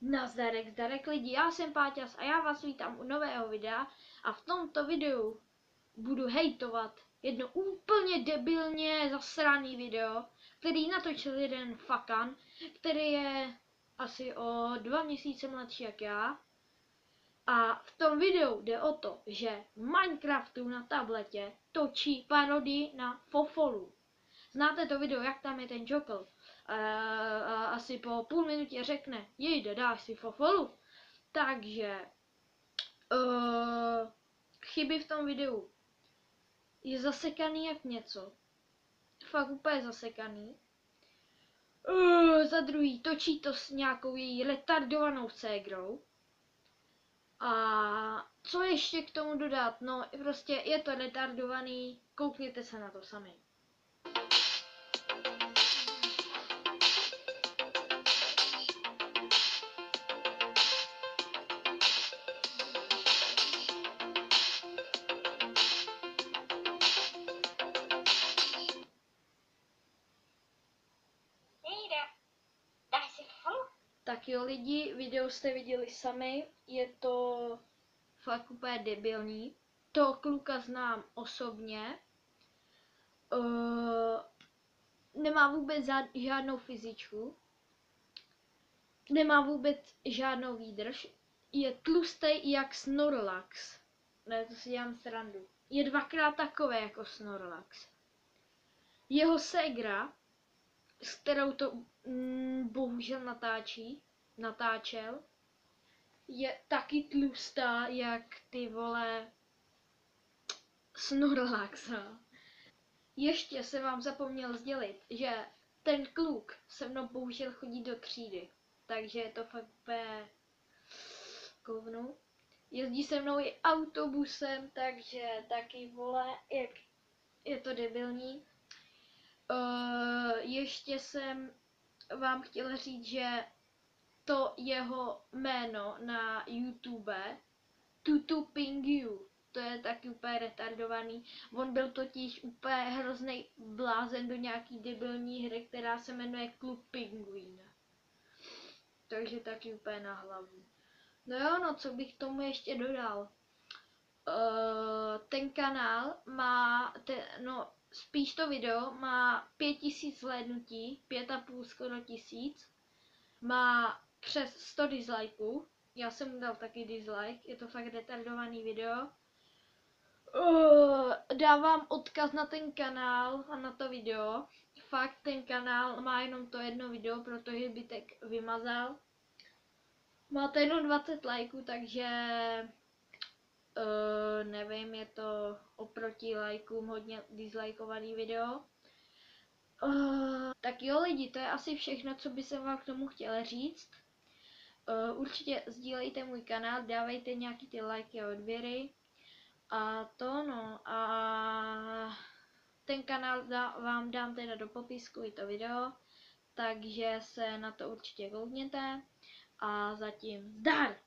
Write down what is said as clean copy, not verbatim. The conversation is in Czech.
Nazdarek, zdarek lidi, já jsem Páťas a já vás vítám u nového videa a v tomto videu budu hejtovat jedno úplně debilně zasraný video, který natočil jeden fakan, který je asi o 2 měsíce mladší jak já. A v tom videu jde o to, že v Minecraftu na tabletě točí parodii na Fofolu. Znáte to video, jak tam je ten Jokl? Asi po půl minutě řekne, jejde, dáš si Fofolu. Takže chyby v tom videu. Je zasekaný jak něco. Fakt úplně zasekaný. Za druhý, točí to s nějakou její retardovanou ségrou. A co ještě k tomu dodat? No, prostě je to retardovaný, koukněte se na to sami. Tak jo lidi, video jste viděli sami, je to fakt úplně debilní. Toho kluka znám osobně, nemá vůbec žádnou fyzičku, nemá vůbec žádnou výdrž, je tlustý jak Snorlax, ne, to si dělám srandu, je dvakrát takové jako Snorlax. Jeho ségra, s kterou to bohužel natáčel, je taky tlustá jak ty vole Snorlaxa. Ještě jsem vám zapomněl sdělit, že ten kluk se mnou bohužel chodí do třídy, takže je to fakt úplně kovnu. Jezdí se mnou i autobusem, takže taky vole, jak je to debilní. Ještě jsem vám chtěla říct, že to jeho jméno na YouTube, Tutu Pingu, to je taky úplně retardovaný. On byl totiž úplně hrozný blázen do nějaký debilní hry, která se jmenuje Klub Pinguín. Takže taky úplně na hlavu. No jo, no co bych tomu ještě dodal. Ten kanál má, spíš to video má 5000 zhlédnutí, 5,5 skoro 1000. Má přes 100 dislikeů. Já jsem mu dal taky dislike, je to fakt retardovaný video. Dávám odkaz na ten kanál a na to video. Fakt ten kanál má jenom to jedno video, protože zbytek vymazal. Má to jenom 20 lajků, takže nevím, je to oproti lajkům hodně dislikeovaný video. Tak jo lidi, to je asi všechno, co by jsem vám k tomu chtěla říct. Určitě sdílejte můj kanál, dávejte nějaký ty lajky a odběry. A to no, a ten kanál vám dám teda do popisku i to video, takže se na to určitě koukněte a zatím zdar!